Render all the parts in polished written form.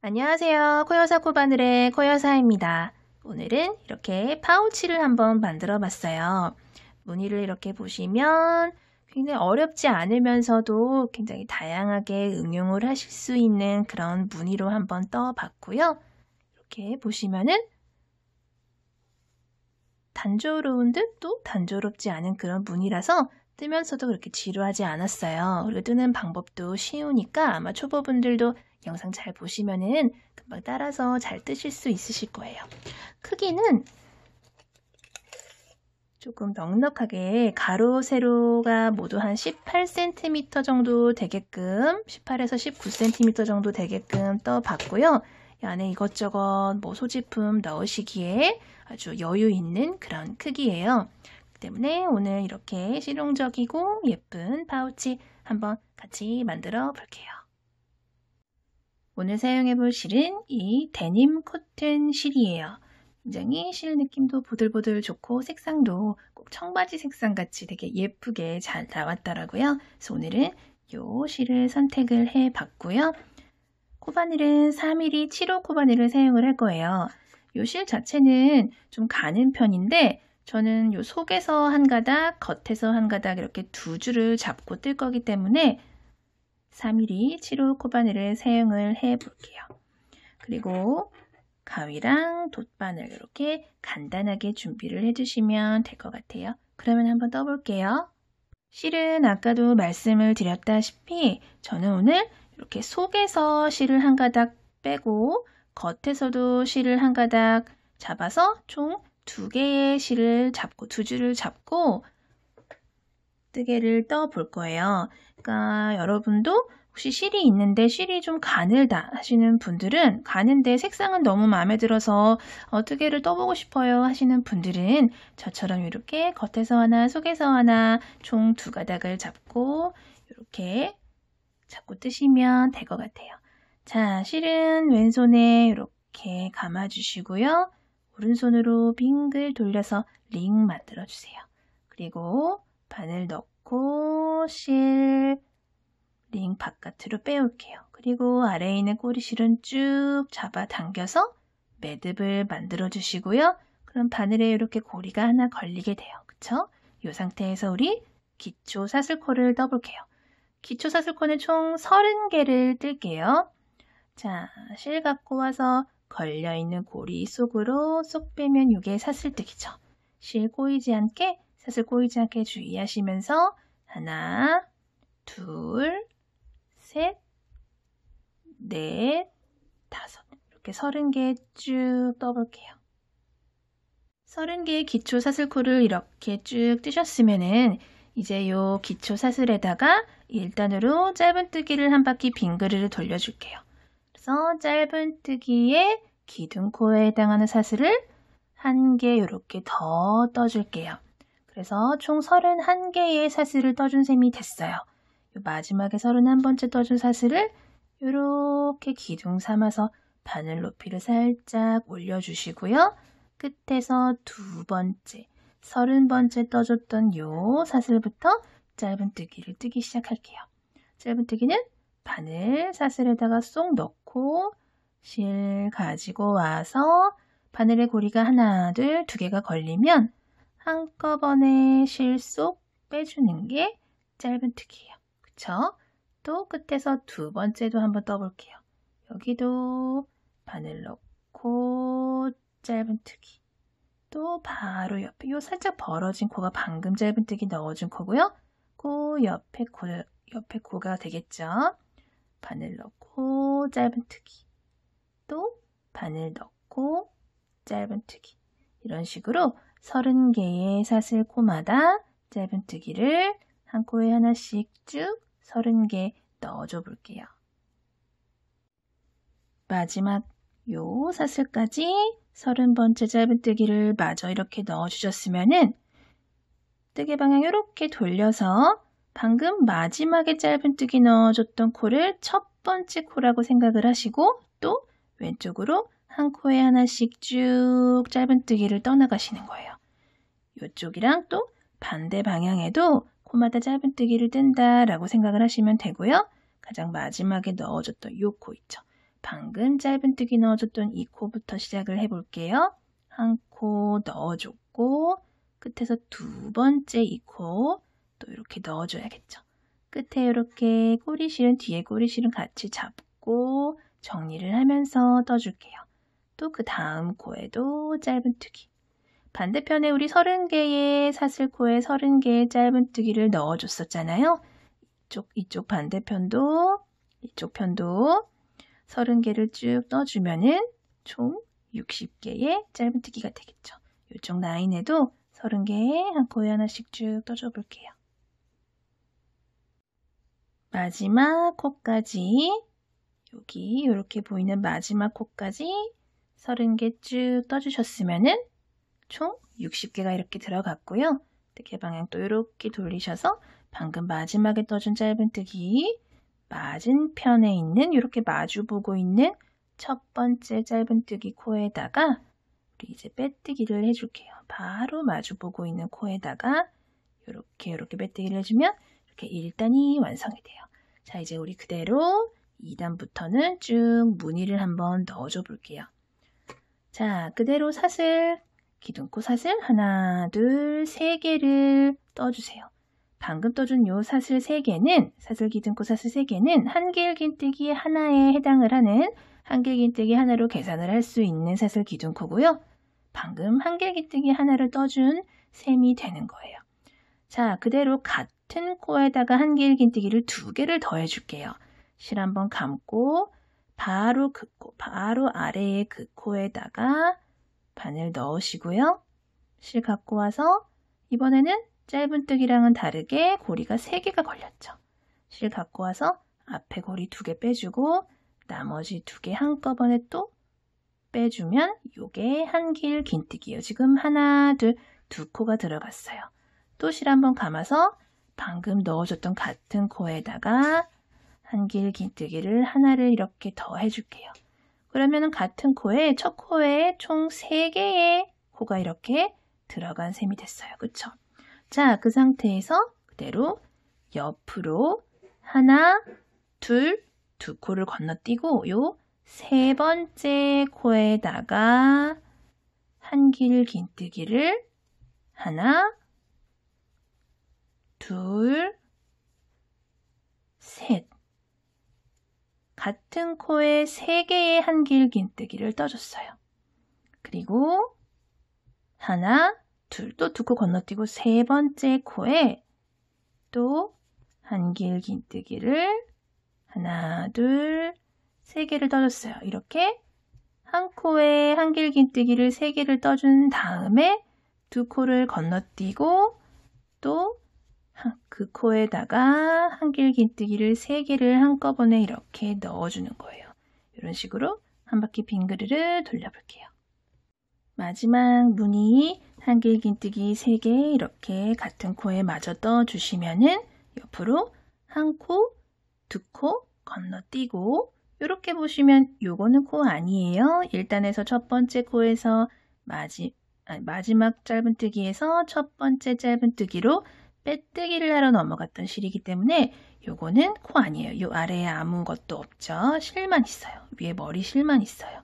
안녕하세요. 코여사 코바늘의 코여사입니다. 오늘은 이렇게 파우치를 한번 만들어 봤어요. 무늬를 이렇게 보시면 굉장히 어렵지 않으면서도 굉장히 다양하게 응용을 하실 수 있는 그런 무늬로 한번 떠봤고요. 이렇게 보시면은 단조로운 듯 또 단조롭지 않은 그런 무늬라서 뜨면서도 그렇게 지루하지 않았어요. 그리고 뜨는 방법도 쉬우니까 아마 초보분들도 영상 잘 보시면은 금방 따라서 잘 뜨실 수 있으실 거예요. 크기는 조금 넉넉하게 가로, 세로가 모두 한 18cm 정도 되게끔 18에서 19cm 정도 되게끔 떠봤고요. 이 안에 이것저것 소지품 넣으시기에 아주 여유 있는 그런 크기예요. 때문에 오늘 이렇게 실용적이고 예쁜 파우치 한번 같이 만들어 볼게요. 오늘 사용해 볼 실은 이 데님 코튼 실이에요. 굉장히 실 느낌도 보들보들 좋고 색상도 꼭 청바지 색상 같이 되게 예쁘게 잘 나왔더라고요. 그래서 오늘은 이 실을 선택을 해 봤고요. 코바늘은 4mm 7호 코바늘을 사용을 할 거예요. 이 실 자체는 좀 가는 편인데 저는 이 속에서 한 가닥, 겉에서 한 가닥 이렇게 두 줄을 잡고 뜰 거기 때문에 4mm 7호 코바늘을 사용을 해 볼게요. 그리고 가위랑 돗바늘 이렇게 간단하게 준비를 해주시면 될 것 같아요. 그러면 한번 떠볼게요. 실은 아까도 말씀을 드렸다시피 저는 오늘 이렇게 속에서 실을 한 가닥 빼고 겉에서도 실을 한 가닥 잡아서 총 2개의 실을 잡고 두 줄을 잡고 뜨개를 떠 볼 거예요. 그러니까 여러분도 혹시 실이 있는데 실이 좀 가늘다 하시는 분들은 가는데 색상은 너무 마음에 들어서 뜨개를 떠보고 싶어요 하시는 분들은 저처럼 이렇게 겉에서 하나 속에서 하나 총 2가닥을 잡고 이렇게 잡고 뜨시면 될 것 같아요. 자, 실은 왼손에 이렇게 감아주시고요. 오른손으로 빙글 돌려서 링 만들어주세요. 그리고 바늘 넣고 실 링 바깥으로 빼올게요. 그리고 아래에 있는 꼬리실은 쭉 잡아 당겨서 매듭을 만들어 주시고요. 그럼 바늘에 이렇게 고리가 하나 걸리게 돼요. 그쵸? 이 상태에서 우리 기초 사슬코를 떠볼게요. 기초 사슬코는 총 30개를 뜰게요. 자, 실 갖고 와서 걸려있는 고리 속으로 쏙 빼면 이게 사슬뜨기죠. 실 꼬이지 않게, 사슬 꼬이지 않게 주의하시면서 하나, 둘, 셋, 넷, 다섯 이렇게 30개 쭉 떠볼게요. 30개의 기초 사슬코를 이렇게 쭉 뜨셨으면은 이제 요 기초 사슬에다가 1단으로 짧은뜨기를 한 바퀴 빙그르르 돌려줄게요. 그래서 짧은뜨기의 기둥코에 해당하는 사슬을 1개 이렇게 더 떠줄게요. 그래서 총 31개의 사슬을 떠준 셈이 됐어요. 마지막에 31번째 떠준 사슬을 이렇게 기둥 삼아서 바늘 높이를 살짝 올려주시고요. 끝에서 2번째, 30번째 떠줬던 요 사슬부터 짧은뜨기를 뜨기 시작할게요. 짧은뜨기는 바늘 사슬에다가 쏙 넣고 실 가지고 와서 바늘의 고리가 하나, 둘, 2개가 걸리면 한꺼번에 실 쏙 빼주는 게 짧은뜨기예요. 그쵸? 또 끝에서 2번째도 한번 떠볼게요. 여기도 바늘 넣고 짧은뜨기. 또 바로 옆에 요 살짝 벌어진 코가 방금 짧은뜨기 넣어준 코고요. 그 옆에 코가 되겠죠. 바늘 넣고 짧은뜨기. 또 바늘 넣고 짧은뜨기. 이런 식으로 30개의 사슬코마다 짧은뜨기를 한 코에 하나씩 쭉 30개 넣어줘 볼게요. 마지막 요 사슬까지 30번째 짧은뜨기를 마저 이렇게 넣어주셨으면은 뜨개 방향 이렇게 돌려서 방금 마지막에 짧은뜨기 넣어줬던 코를 첫 번째 코라고 생각을 하시고 또 왼쪽으로 한 코에 하나씩 쭉 짧은뜨기를 떠나가시는 거예요. 이쪽이랑 또 반대 방향에도 코마다 짧은뜨기를 뜬다라고 생각을 하시면 되고요. 가장 마지막에 넣어줬던 이 코 있죠. 방금 짧은뜨기 넣어줬던 이 코부터 시작을 해볼게요. 한 코 넣어줬고 끝에서 두 번째 이 코 또 이렇게 넣어줘야겠죠. 끝에 이렇게 꼬리실은 뒤에 꼬리실은 같이 잡고 정리를 하면서 떠줄게요. 또 그 다음 코에도 짧은뜨기. 반대편에 우리 30개의 사슬코에 30개의 짧은뜨기를 넣어줬었잖아요. 이쪽 반대편도 이쪽 편도 30개를 쭉 넣어주면은 총 60개의 짧은뜨기가 되겠죠. 이쪽 라인에도 30개 한 코에 하나씩 쭉 떠줘 볼게요. 마지막 코까지 여기 이렇게 보이는 마지막 코까지 30개 쭉 떠주셨으면은 총 60개가 이렇게 들어갔고요. 뜨개 방향 또 이렇게 돌리셔서 방금 마지막에 떠준 짧은뜨기 맞은편에 있는 이렇게 마주보고 있는 첫 번째 짧은뜨기 코에다가 우리 이제 빼뜨기를 해줄게요. 바로 마주보고 있는 코에다가 이렇게 빼뜨기를 해주면 이렇게 1단이 완성이 돼요. 자, 이제 우리 그대로 2단부터는 쭉 무늬를 한번 넣어줘 볼게요. 자, 그대로 사슬, 기둥코 사슬 하나, 둘, 세 개를 떠주세요. 방금 떠준 요 사슬 3개는, 사슬 기둥코 사슬 3개는 한길긴뜨기 하나에 해당을 하는 한길긴뜨기 하나로 계산을 할 수 있는 사슬 기둥코고요. 방금 한길긴뜨기 하나를 떠준 셈이 되는 거예요. 자, 그대로 같은 코에다가 한길긴뜨기를 2개를 더해 줄게요. 실 한번 감고 바로 그 코, 바로 아래의 그 코에다가 바늘 넣으시고요. 실 갖고 와서 이번에는 짧은뜨기랑은 다르게 고리가 3개가 걸렸죠. 실 갖고 와서 앞에 고리 2개 빼주고 나머지 2개 한꺼번에 또 빼주면 이게 한길긴뜨기예요. 지금 하나, 둘, 2코가 들어갔어요. 또 실 한번 감아서 방금 넣어줬던 같은 코에다가 한길긴뜨기를 하나를 이렇게 더 해줄게요. 그러면은 같은 코에 첫 코에 총 3개의 코가 이렇게 들어간 셈이 됐어요. 그쵸? 자, 그 상태에서 그대로 옆으로 하나, 둘, 2코를 건너뛰고 요 3번째 코에다가 한길긴뜨기를 하나, 둘, 셋. 같은 코에 3개의 한길긴뜨기를 떠줬어요. 그리고 하나, 둘, 또 2코 건너뛰고 3번째 코에 또 한길긴뜨기를 하나, 둘, 3개를 떠줬어요. 이렇게 한 코에 한길긴뜨기를 3개를 떠준 다음에 2코를 건너뛰고 또 그 코에다가 한길긴뜨기를 3개를 한꺼번에 이렇게 넣어주는 거예요. 이런 식으로 한 바퀴 빙그르르 돌려볼게요. 마지막 무늬 한길긴뜨기 3개 이렇게 같은 코에 마저 떠주시면은 옆으로 한 코, 2코 건너뛰고 이렇게 보시면 요거는 코 아니에요. 1단에서 첫 번째 코에서 마지막 짧은뜨기에서 첫 번째 짧은뜨기로 빼뜨기를 하러 넘어갔던 실이기 때문에 요거는 코 아니에요. 요 아래에 아무것도 없죠. 실만 있어요. 위에 머리 실만 있어요.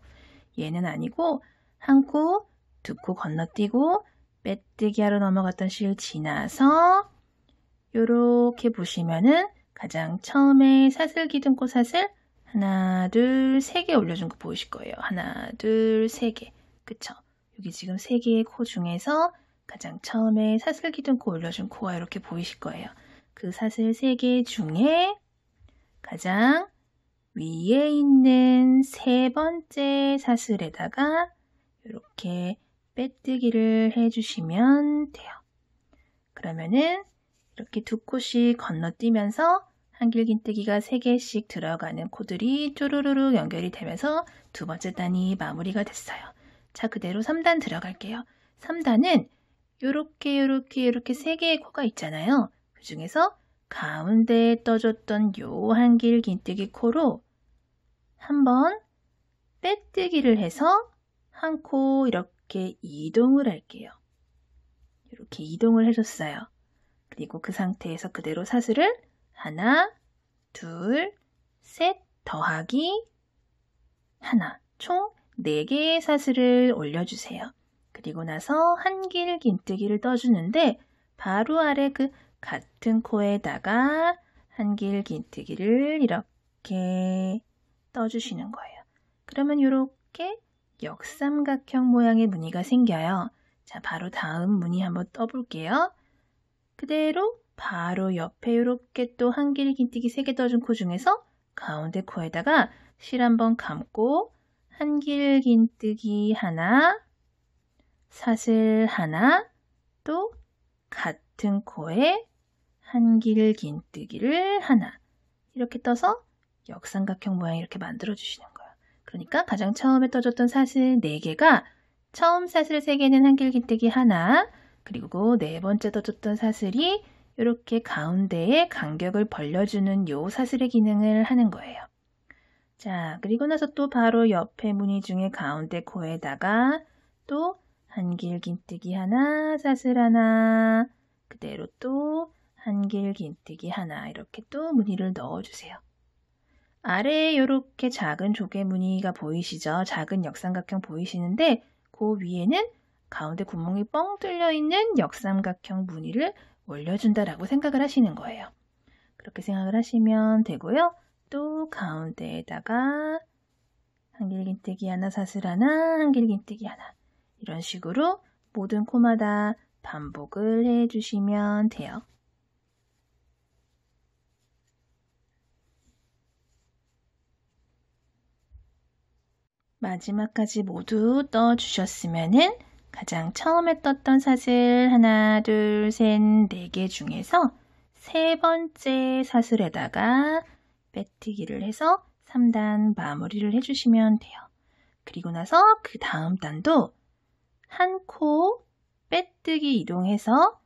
얘는 아니고 한 코, 2코 건너뛰고 빼뜨기 하러 넘어갔던 실 지나서 요렇게 보시면은 가장 처음에 사슬 기둥코 사슬 하나, 둘, 3개 올려준 거 보이실 거예요. 하나, 둘, 3개. 그쵸? 여기 지금 3개의 코 중에서 가장 처음에 사슬 기둥코 올려준 코가 이렇게 보이실 거예요. 그 사슬 3개 중에 가장 위에 있는 3번째 사슬에다가 이렇게 빼뜨기를 해주시면 돼요. 그러면은 이렇게 2코씩 건너뛰면서 한길긴뜨기가 3개씩 들어가는 코들이 쪼르르르 연결이 되면서 두 번째 단이 마무리가 됐어요. 자, 그대로 3단 들어갈게요. 3단은 요렇게 3개의 코가 있잖아요. 그 중에서 가운데에 떠줬던 요 한길긴뜨기 코로 한번 빼뜨기를 해서 한 코 이렇게 이동을 할게요. 이렇게 이동을 해줬어요. 그리고 그 상태에서 그대로 사슬을 하나, 둘, 셋 더하기 하나, 총 4개의 사슬을 올려주세요. 그리고 나서 한길긴뜨기를 떠주는데 바로 아래 그 같은 코에다가 한길긴뜨기를 이렇게 떠주시는 거예요. 그러면 이렇게 역삼각형 모양의 무늬가 생겨요. 자, 바로 다음 무늬 한번 떠볼게요. 그대로 바로 옆에 이렇게 또 한길긴뜨기 3개 떠준 코 중에서 가운데 코에다가 실 한번 감고 한길긴뜨기 하나, 사슬 하나, 또 같은 코에 한길긴뜨기를 하나 이렇게 떠서 역삼각형 모양 이렇게 만들어 주시는 거예요. 그러니까 가장 처음에 떠줬던 사슬 4개가 처음 사슬 3개는 한길긴뜨기 하나, 그리고 4번째 떠줬던 사슬이 이렇게 가운데에 간격을 벌려주는 요 사슬의 기능을 하는 거예요. 자, 그리고 나서 또 바로 옆에 무늬 중에 가운데 코에다가 또 한길긴뜨기 하나, 사슬 하나, 그대로 또 한길긴뜨기 하나 이렇게 또 무늬를 넣어주세요. 아래에 이렇게 작은 조개 무늬가 보이시죠? 작은 역삼각형 보이시는데 그 위에는 가운데 구멍이 뻥 뚫려 있는 역삼각형 무늬를 올려준다라고 생각을 하시는 거예요. 그렇게 생각을 하시면 되고요. 또 가운데에다가 한길긴뜨기 하나, 사슬 하나, 한길긴뜨기 하나 이런 식으로 모든 코마다 반복을 해주시면 돼요. 마지막까지 모두 떠주셨으면은 가장 처음에 떴던 사슬 하나, 둘, 셋, 4개 중에서 3번째 사슬에다가 빼뜨기를 해서 3단 마무리를 해주시면 돼요. 그리고 나서 그 다음 단도 한 코 빼뜨기 이동해서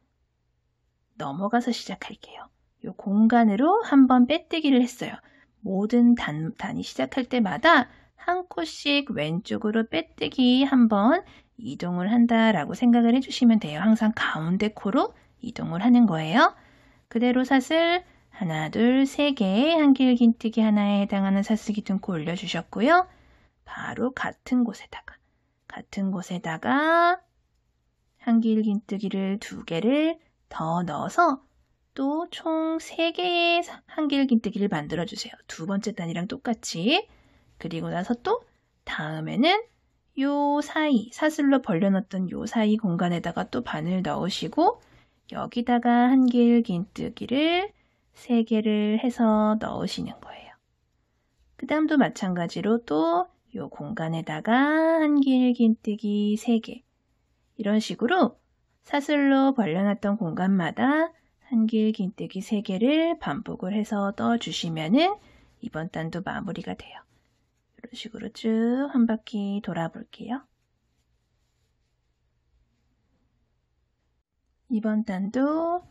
넘어가서 시작할게요. 이 공간으로 한번 빼뜨기를 했어요. 모든 단이 시작할 때마다 한 코씩 왼쪽으로 빼뜨기 한번 이동을 한다라고 생각을 해주시면 돼요. 항상 가운데 코로 이동을 하는 거예요. 그대로 사슬 하나, 둘, 3개 한길긴뜨기 하나에 해당하는 사슬 기둥코 올려주셨고요. 바로 같은 곳에다가 한길긴뜨기를 2개를 더 넣어서 또 총 3개의 한길긴뜨기를 만들어주세요. 2번째 단이랑 똑같이. 그리고 나서 또 다음에는 요 사이, 사슬로 벌려놨던 요 사이 공간에다가 또 바늘 넣으시고 여기다가 한길긴뜨기를 3개를 해서 넣으시는 거예요. 그 다음도 마찬가지로 또 요 공간에다가 한길긴뜨기 3개 이런 식으로 사슬로 벌려놨던 공간마다 한길긴뜨기 3개를 반복을 해서 떠주시면은 이번 단도 마무리가 돼요. 이런 식으로 쭉 한 바퀴 돌아볼게요. 이번 단도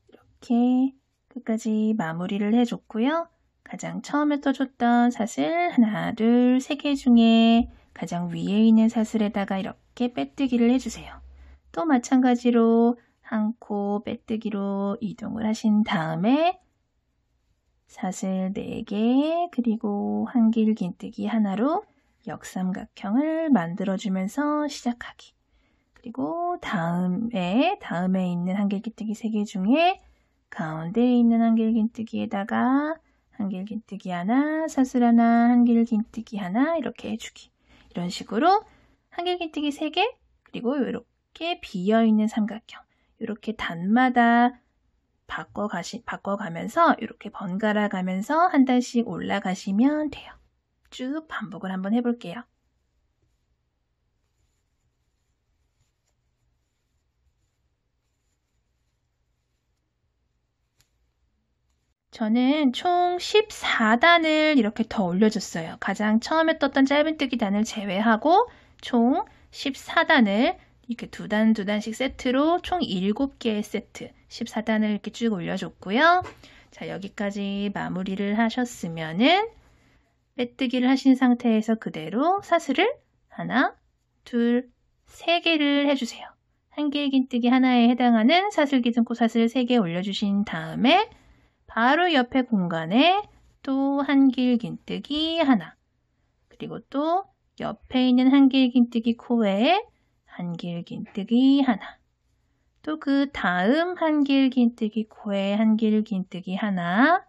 이렇게 끝까지 마무리를 해줬고요. 가장 처음에 떠줬던 사슬 하나, 둘, 3개 중에 가장 위에 있는 사슬에다가 이렇게 빼뜨기를 해주세요. 또 마찬가지로 한 코 빼뜨기로 이동을 하신 다음에 사슬 4개 그리고 한길긴뜨기 하나로 역삼각형을 만들어주면서 시작하기. 그리고 다음에 있는 한길긴뜨기 3개 중에 가운데에 있는 한길긴뜨기에다가 한길긴뜨기 하나, 사슬 하나, 한길긴뜨기 하나 이렇게 해주기. 이런 식으로 한길긴뜨기 3개 그리고 이렇게 비어있는 삼각형 이렇게 단마다 바꿔가면서 이렇게 번갈아 가면서 한 단씩 올라가시면 돼요. 쭉 반복을 한번 해볼게요. 저는 총 14단을 이렇게 더 올려줬어요. 가장 처음에 떴던 짧은뜨기 단을 제외하고 총 14단을 이렇게 2단, 2단씩 세트로 총 7개의 세트 14단을 이렇게 쭉 올려줬고요. 자, 여기까지 마무리를 하셨으면은 빼뜨기를 하신 상태에서 그대로 사슬을 하나, 둘, 3개를 해주세요. 한길긴뜨기 하나에 해당하는 사슬 기둥코 사슬 3개 올려주신 다음에 바로 옆에 공간에 또 한길긴뜨기 하나 그리고 또 옆에 있는 한길긴뜨기 코에 한길긴뜨기 하나. 또 그 다음 한길긴뜨기 코에 한길긴뜨기 하나.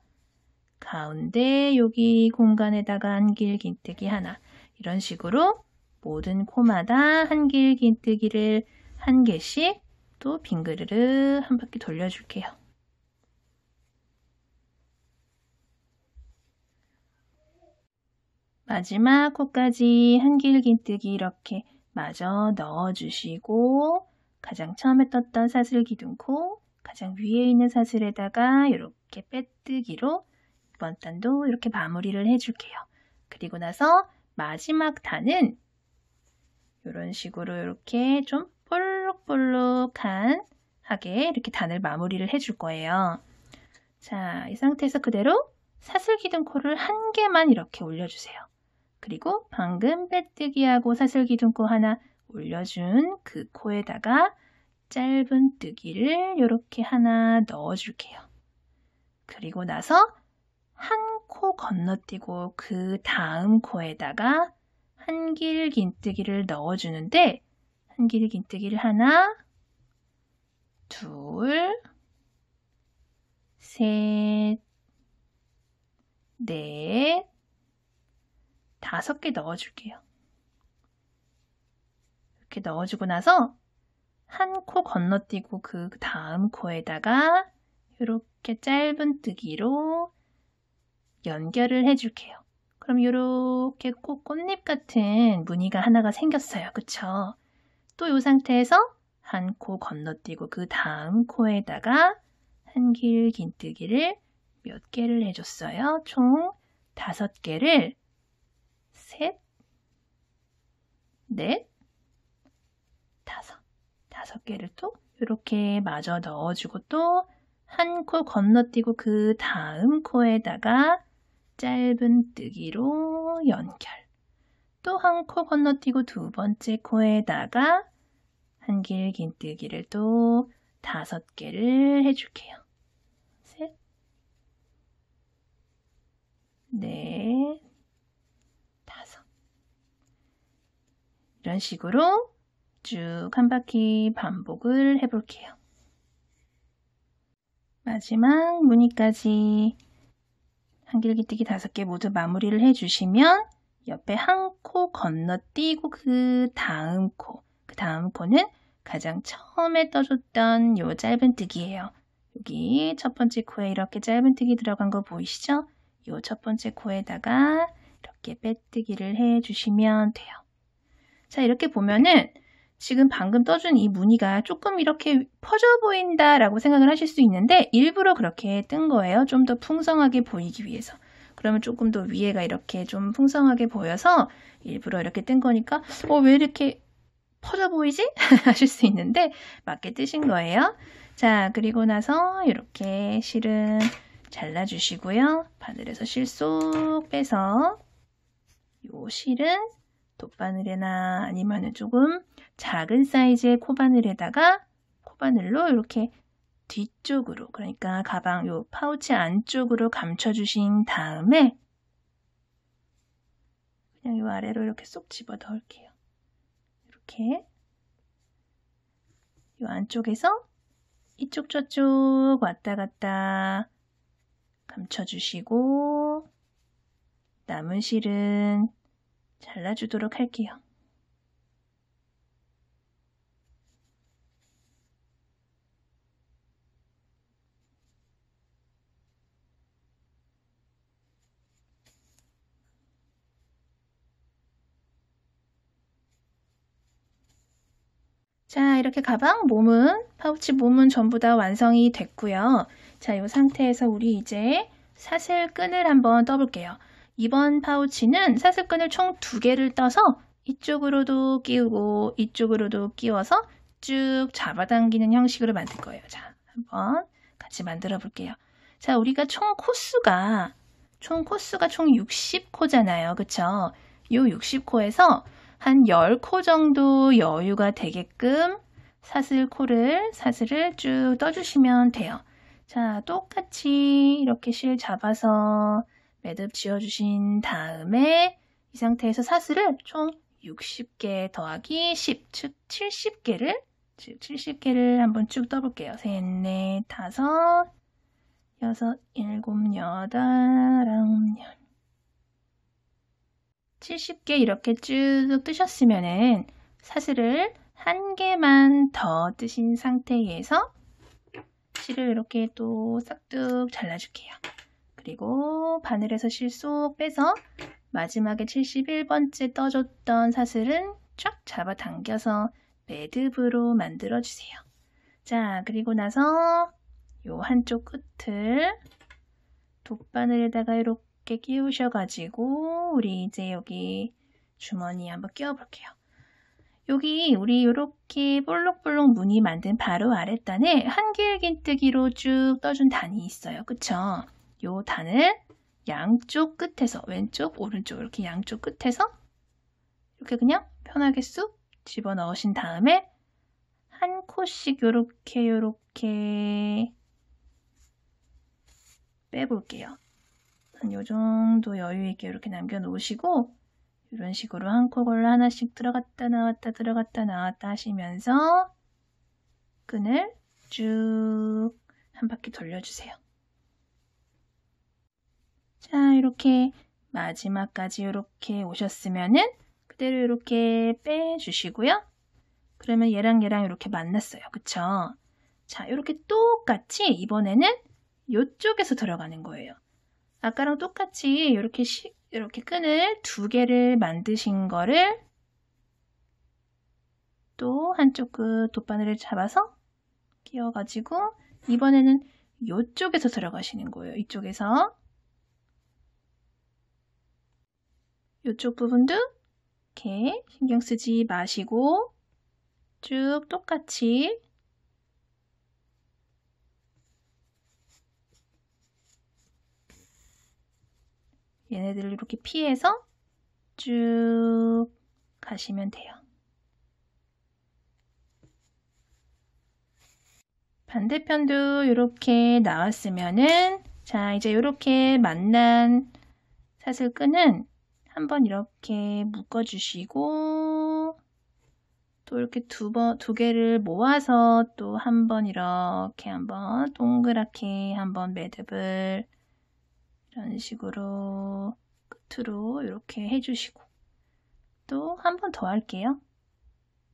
가운데 여기 공간에다가 한길긴뜨기 하나. 이런 식으로 모든 코마다 한길긴뜨기를 한 개씩 또 빙그르르 한 바퀴 돌려줄게요. 마지막 코까지 한길긴뜨기 이렇게 마저 넣어주시고 가장 처음에 떴던 사슬기둥코 가장 위에 있는 사슬에다가 이렇게 빼뜨기로 이번 단도 이렇게 마무리를 해줄게요. 그리고 나서 마지막 단은 이런 식으로 이렇게 좀 볼록볼록한 하게 이렇게 단을 마무리를 해줄 거예요. 자, 이 상태에서 그대로 사슬기둥코를 한 개만 이렇게 올려주세요. 그리고 방금 빼뜨기하고 사슬기둥코 하나 올려준 그 코에다가 짧은 뜨기를 이렇게 하나 넣어줄게요. 그리고 나서 한 코 건너뛰고 그 다음 코에다가 한길긴뜨기를 넣어주는데 한길긴뜨기를 하나, 둘, 셋, 넷, 5개 넣어줄게요. 이렇게 넣어주고 나서 한 코 건너뛰고 그 다음 코에다가 이렇게 짧은 뜨기로 연결을 해줄게요. 그럼 이렇게 꽃잎 같은 무늬가 하나가 생겼어요. 그쵸? 또 이 상태에서 한 코 건너뛰고 그 다음 코에다가 한길긴뜨기를 몇 개를 해줬어요? 총 5개를 셋, 넷, 5개를 또 이렇게 마저 넣어주고 또 한 코 건너뛰고 그 다음 코에다가 짧은 뜨기로 연결. 또 한 코 건너뛰고 두 번째 코에다가 한길긴뜨기를 또 5개를 해줄게요. 셋, 넷, 5. 이런 식으로 쭉 한 바퀴 반복을 해볼게요. 마지막 무늬까지 한길긴뜨기 5개 모두 마무리를 해주시면 옆에 한 코 건너뛰고 그 다음 코는 가장 처음에 떠줬던 요 짧은 뜨기예요. 여기 첫 번째 코에 이렇게 짧은 뜨기 들어간 거 보이시죠? 요 첫 번째 코에다가 이렇게 빼뜨기를 해주시면 돼요. 자, 이렇게 보면은 지금 방금 떠준 이 무늬가 조금 이렇게 퍼져 보인다라고 생각을 하실 수 있는데 일부러 그렇게 뜬 거예요. 좀 더 풍성하게 보이기 위해서. 그러면 조금 더 위에가 이렇게 좀 풍성하게 보여서 일부러 이렇게 뜬 거니까 왜 이렇게 퍼져 보이지? 하실 수 있는데 맞게 뜨신 거예요. 자, 그리고 나서 이렇게 실은 잘라주시고요. 바늘에서 실 쏙 빼서 요 실은 돗바늘이나 아니면 조금 작은 사이즈의 코바늘로 이렇게 뒤쪽으로, 그러니까 가방 요 파우치 안쪽으로 감춰주신 다음에 그냥 요 아래로 이렇게 쏙 집어 넣을게요. 이렇게 요 안쪽에서 이쪽 저쪽 왔다 갔다 감춰주시고 남은 실은 잘라주도록 할게요. 자, 이렇게 가방 파우치 몸은 전부 다 완성이 됐고요. 자, 이 상태에서 우리 이제 사슬끈을 한번 떠볼게요. 이번 파우치는 사슬끈을 총 2개를 떠서 이쪽으로도 끼우고 이쪽으로도 끼워서 쭉 잡아당기는 형식으로 만들 거예요. 자, 한번 같이 만들어 볼게요. 자, 우리가 총 코수가 총 60코잖아요. 그쵸? 요 60코에서 한 10코 정도 여유가 되게끔 사슬을 쭉 떠주시면 돼요. 자, 똑같이 이렇게 실 잡아서 매듭 지어주신 다음에 이 상태에서 사슬을 총 60개 더하기 10, 즉 70개를 한번 쭉 떠볼게요. 셋, 넷, 다섯, 여섯, 일곱, 여덟, 아홉, 열. 70개 이렇게 쭉 뜨셨으면은 사슬을 한 개만 더 뜨신 상태에서 실을 이렇게 또 싹둑 잘라줄게요. 그리고 바늘에서 실 쏙 빼서 마지막에 71번째 떠줬던 사슬은 쫙 잡아당겨서 매듭으로 만들어주세요. 자, 그리고 나서 요 한쪽 끝을 돗바늘에다가 이렇게 끼우셔가지고 우리 이제 여기 주머니에 한번 끼워볼게요. 여기 우리 이렇게 볼록볼록 무늬 만든 바로 아랫단에 한길긴뜨기로 쭉 떠준 단이 있어요. 그쵸? 요 단을 양쪽 끝에서 왼쪽, 오른쪽 이렇게 양쪽 끝에서 이렇게 그냥 편하게 쑥 집어넣으신 다음에 한 코씩 요렇게 빼볼게요. 한 요 정도 여유 있게 이렇게 남겨놓으시고 이런 식으로 한 코걸로 하나씩 들어갔다 나왔다 하시면서 끈을 쭉 한 바퀴 돌려주세요. 자, 이렇게 마지막까지 이렇게 오셨으면은 그대로 이렇게 빼주시고요. 그러면 얘랑 이렇게 만났어요. 그쵸? 자, 이렇게 똑같이 이번에는 이쪽에서 들어가는 거예요. 아까랑 똑같이 이렇게 끈을 2개를 만드신 거를 또 한쪽 끝 돗바늘을 잡아서 끼워가지고 이번에는 이쪽에서 들어가시는 거예요. 이쪽에서. 이쪽 부분도 이렇게 신경 쓰지 마시고 쭉 똑같이 얘네들을 이렇게 피해서 쭉 가시면 돼요. 반대편도 이렇게 나왔으면은 자, 이제 이렇게 만난 사슬끈은 한번 이렇게 묶어주시고 또 이렇게 두 개를 모아서 또 한번 이렇게 한번 동그랗게 한번 매듭을 이런 식으로 끝으로 이렇게 해주시고 또 한 번 더 할게요.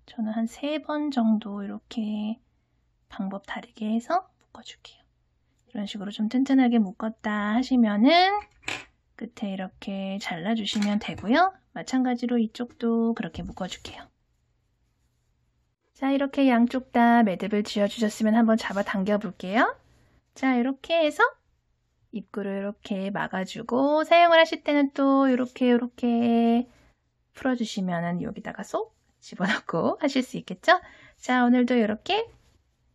저는 한 3번 정도 이렇게 방법 다르게 해서 묶어줄게요. 이런 식으로 좀 튼튼하게 묶었다 하시면은 끝에 이렇게 잘라주시면 되고요. 마찬가지로 이쪽도 그렇게 묶어줄게요. 자, 이렇게 양쪽 다 매듭을 지어주셨으면 한번 잡아 당겨 볼게요. 자, 이렇게 해서 입구를 이렇게 막아주고 사용을 하실 때는 또 이렇게 풀어주시면 여기다가 쏙 집어넣고 하실 수 있겠죠? 자, 오늘도 이렇게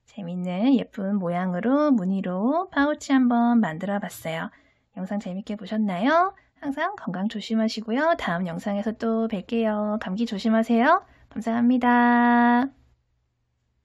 재밌는 예쁜 모양으로 무늬로 파우치 한번 만들어 봤어요. 영상 재밌게 보셨나요? 항상 건강 조심하시고요. 다음 영상에서 또 뵐게요. 감기 조심하세요. 감사합니다.